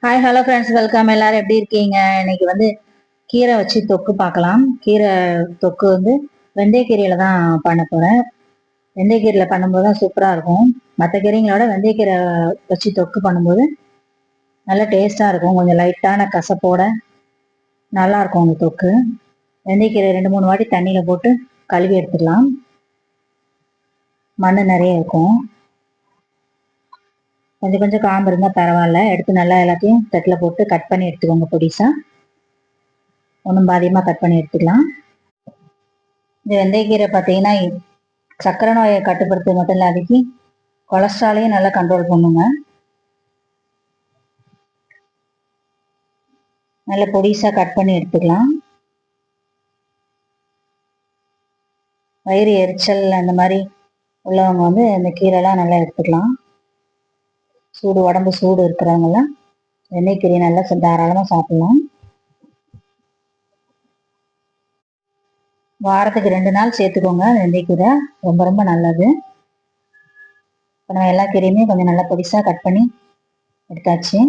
Hi hello friends, welcome. எல்லாரும் எப்படி இருக்கீங்க? இன்னைக்கு கீரை வச்சு தொக்கு பார்க்கலாம். கீரை தொக்கு வெந்தயக்கீரையில தான் பண்ண போறேன். வெந்தயக்கீரையில பண்ணும்போது தான் சூப்பராக இருக்கும். மற்ற கீரைங்களோட வெந்தயக்கீரை வச்சு தொக்கு பண்ணும்போது நல்லா டேஸ்டாக இருக்கும். கொஞ்சம் லைட்டான கசப்போட நல்லா இருக்கும் அந்த தொக்கு. வெந்தயக்கீரை 2-3 வாட்டி தண்ணியில் போட்டு கழுவி எடுத்துக்கலாம். மண் நிறைய இருக்கும். கொஞ்சம் கொஞ்சம் காம்பு இருந்தால் பரவாயில்ல. எடுத்து நல்லா எல்லாத்தையும் தட்டில் போட்டு கட் பண்ணி எடுத்துக்கோங்க. பொடிசாக ஒன்றும் பாதியமாக கட் பண்ணி எடுத்துக்கலாம். இந்த வெந்தயக்கீரை பார்த்தீங்கன்னா சர்க்கரை நோயை கட்டுப்படுத்த மட்டும் இல்லை, அதுக்கு கொலஸ்ட்ராலையும் நல்லா கண்ட்ரோல் பண்ணுங்க. நல்ல பொடிசாக கட் பண்ணி எடுத்துக்கலாம். வயிறு எரிச்சல் அந்த மாதிரி உள்ளவங்க இந்த கீரைலாம் நல்லா எடுத்துக்கலாம். உடம்பு சூடு இருக்கிறவங்கலாம் வெந்தயக்கீரை நல்லா தாராளமாக சாப்பிடலாம். வாரத்துக்கு 2 நாள் சேர்த்துக்கோங்க. வெந்தயக்கீரை ரொம்ப ரொம்ப நல்லது. இப்போ நம்ம எல்லா கீரையுமே கொஞ்சம் நல்லா பொடிசாக கட் பண்ணி எடுத்தாச்சு.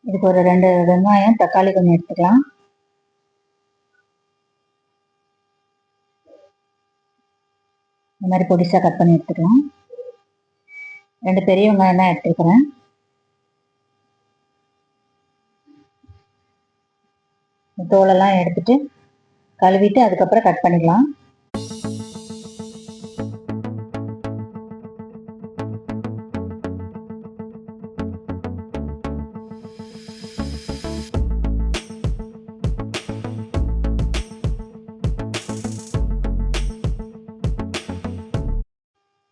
இதுக்கு ஒரு 2 வெங்காயம், தக்காளி கொஞ்சம் எடுத்துக்கலாம். இந்த மாதிரி பொடிசாக கட் பண்ணி எடுத்துக்கலாம். 2 பெரிய வெங்காயம் தான் எடுத்துக்கிறேன். தோலெல்லாம் எடுத்துட்டு கழுவிட்டு அதுக்கப்புறம் கட் பண்ணிக்கலாம்.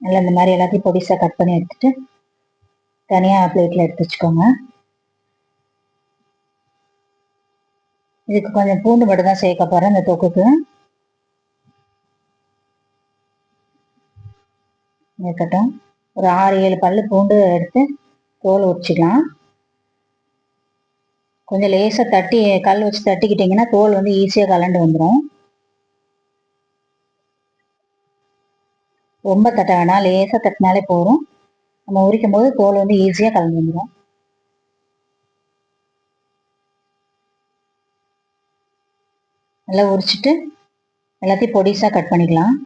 நல்லா இந்த மாதிரி எல்லாத்தையும் பொடிசாக கட் பண்ணி எடுத்துட்டு தனியாக பிளேட்டில் எடுத்து வச்சுக்கோங்க. இதுக்கு கொஞ்சம் பூண்டு மட்டும் தான் சேர்க்க போகிறேன் இந்த தொக்குக்கு. இருக்கட்டும். ஒரு 6-7 பல்லு பூண்டு எடுத்து தோல் உரிச்சிக்கலாம். கொஞ்சம் லேசாக தட்டி கல் வச்சு தட்டிக்கிட்டிங்கன்னா தோல் ஈஸியாக கலண்டு வந்துடும். ரொம்ப தட்ட வேணாம், லேசாக தட்டினாலே போதும். நம்ம உரிக்கும் போது தோல் ஈஸியாக கலந்து வந்துடும். நல்லா உரிச்சிட்டு எல்லாத்தையும் பொடிசாக கட் பண்ணிக்கலாம்.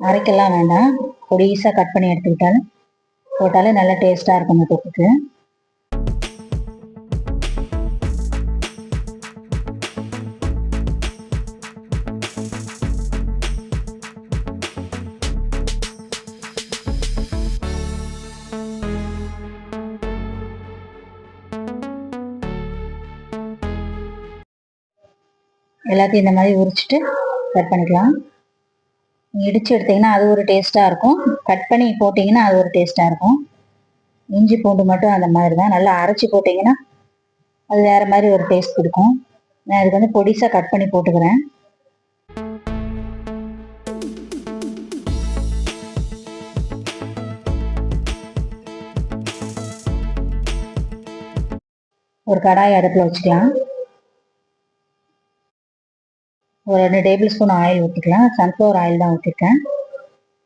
அரைக்கலாம் வேண்டாம், பொடிசாக கட் பண்ணி எடுத்துக்கிட்டாலும் போட்டாலே நல்லா டேஸ்டாக இருக்கும் இந்த தொக்குக்கு. எல்லாத்தையும் இந்த மாதிரி உரிச்சிட்டு கட் பண்ணிக்கலாம். இடித்து எடுத்திங்கன்னா அது ஒரு டேஸ்ட்டாக இருக்கும், கட் பண்ணி போட்டிங்கன்னா அது ஒரு டேஸ்ட்டாக இருக்கும். இஞ்சி பூண்டு மட்டும் அந்த மாதிரி தான். நல்லா அரைச்சி போட்டிங்கன்னா அது வேறு மாதிரி ஒரு டேஸ்ட் கொடுக்கும். நான் அதுக்கு பொடிசாக கட் பண்ணி போட்டுக்கிறேன். ஒரு கடாய் அடுப்பில் வச்சுக்கலாம். ஒரு 2 டேபிள் ஸ்பூன் ஆயில் ஊற்றிக்கலாம். சன்ஃப்ளவர் ஆயில் தான் ஊற்றிருக்கேன்.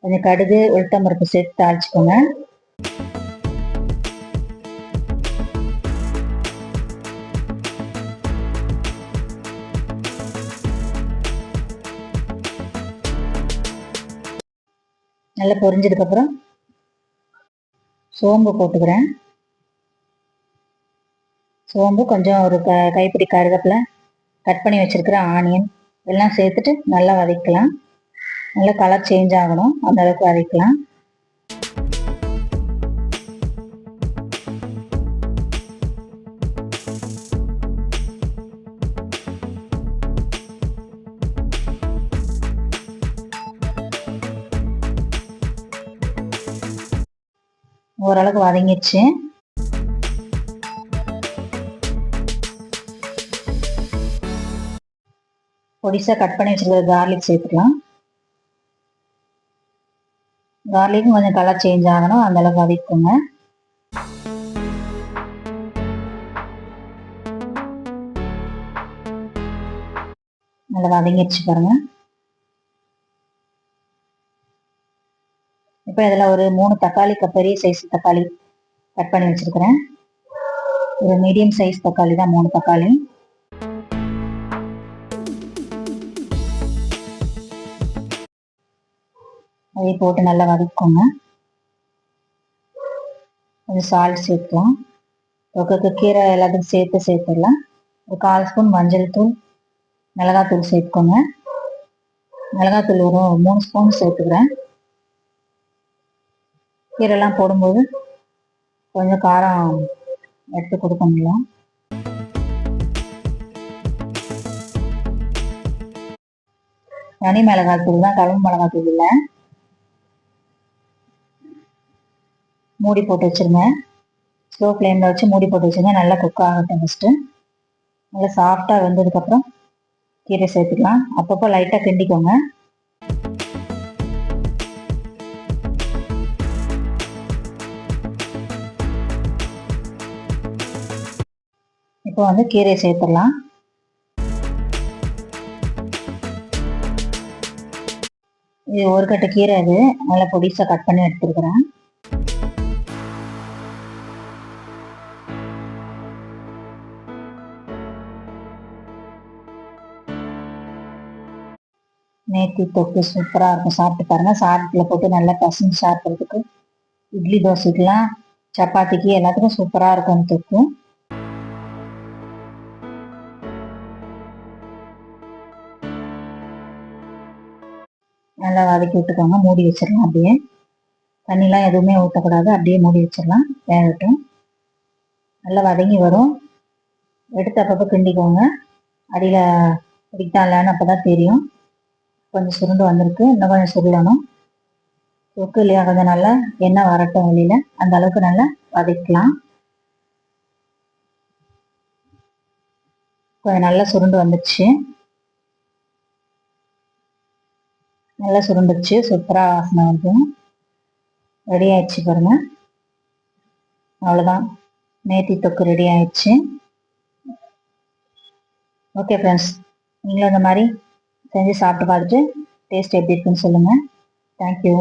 கொஞ்சம் கடுகு, உளுத்தம்பருப்பு சேர்த்து தாளிச்சுக்கோங்க. நல்லா பொரிஞ்சதுக்கப்புறம் சோம்பு போட்டுக்கிறேன். சோம்பு கொஞ்சம் ஒரு கைப்பிடி கருவேப்பிலை, கட் பண்ணி வச்சிருக்கிற ஆனியன் எல்லாம் சேர்த்துட்டு நல்லா வதக்கலாம். நல்லா கலர் சேஞ்ச் ஆகணும், அந்த அளவுக்கு வதக்கலாம். ஓரளவுக்கு வதங்கிடுச்சு. பொடிசாக கட் பண்ணி வச்சிருக்கிற கார்லிக் சேர்த்துக்கலாம். கார்லிக்கும் கொஞ்சம் கலர் சேஞ்ச் ஆகணும், அந்த அளவுக்கு வதக்கிக்கோங்க. நல்லா வதங்கிடுச்சு பாருங்க. இப்போ இதில் ஒரு 3 தக்காளி, பெரிய சைஸ் தக்காளி கட் பண்ணி வச்சிருக்கிறேன். ஒரு மீடியம் சைஸ் தக்காளி தான், 3 தக்காளி. அதை போட்டு நல்லா வதக்கிக்கோங்க. கொஞ்சம் சால்ட் சேர்க்கலாம். தொக்குக்கு கீரை எல்லாத்துக்கும் சேர்த்துடலாம். ஒரு 1/4 ஸ்பூன் மஞ்சள் தூள், மிளகாத்தூள் சேர்த்துக்கோங்க. மிளகாத்தூள் ஒரு 3 ஸ்பூன் சேர்த்துக்கிறேன். கீரைலாம் போடும்போது கொஞ்சம் காரம் எடுத்து கொடுக்கணும். தனி மிளகாத்தூள் தான், குழம்பு மிளகாத்தூள் இல்லை. மூடி போட்டு வச்சிருங்க. ஸ்லோ ஃப்ளேமில் வச்சு மூடி போட்டு வச்சுருங்க. நல்லா குக் ஆகட்டும். ஃபஸ்ட்டு நல்லா சாஃப்டாக வெந்ததுக்கப்புறம் கீரை சேர்த்துக்கலாம். அப்பப்போ லைட்டாக கிண்டிக்கோங்க. இப்போ வந்து கீரையை சேர்த்துடலாம். இது ஒரு கட்டு கீரை, இது நல்லா பொடிசாக கட் பண்ணி எடுத்துருக்குறேன். நேத்தி தொக்கு சூப்பராக இருக்கும். சாப்பிட்டு பாருங்க. சாதத்தில் போட்டு நல்லா பசஞ்சு சாப்பிட்றதுக்கு, இட்லி தோசைக்கெலாம், சப்பாத்திக்கு எல்லாத்துக்கும் சூப்பராக இருக்கும் அந்த தொக்கு. நல்லா வதக்கி விட்டுக்கோங்க. மூடி வச்சிடலாம். அப்படியே தண்ணிலாம் எதுவுமே ஊற்றக்கூடாது. அப்படியே மூடி வச்சிடலாம், வேகட்டும். நல்லா வதங்கி வரும். எடுத்து அப்பப்போ கிண்டிக்கோங்க. அடியில் பிடித்தான் இல்லைன்னு அப்போ தான் தெரியும். கொஞ்சம் சுருண்டு வந்திருக்கு, இன்னும் கொஞ்சம் சுருளணும். தொக்கு இல்லையா, கொஞ்சம் நல்லா எண்ணெய் வரட்டும் வெளியில், அந்த அளவுக்கு நல்லா வதக்கலாம். கொஞ்சம் நல்லா சுருண்டு வந்துடுச்சு. நல்லா சுருண்டுச்சு, சூப்பராக வாசனை வருது. ரெடி ஆயிடுச்சு பாருங்க. அவ்வளோதான், நேத்தி தொக்கு ரெடி ஆயிடுச்சு. ஓகே ஃப்ரெண்ட்ஸ், நீங்களும் இந்த மாதிரி செஞ்சு சாப்பிட்டு பார்த்துட்டு டேஸ்ட் எப்படி இருக்குன்னு சொல்லுங்கள். தேங்க்யூ.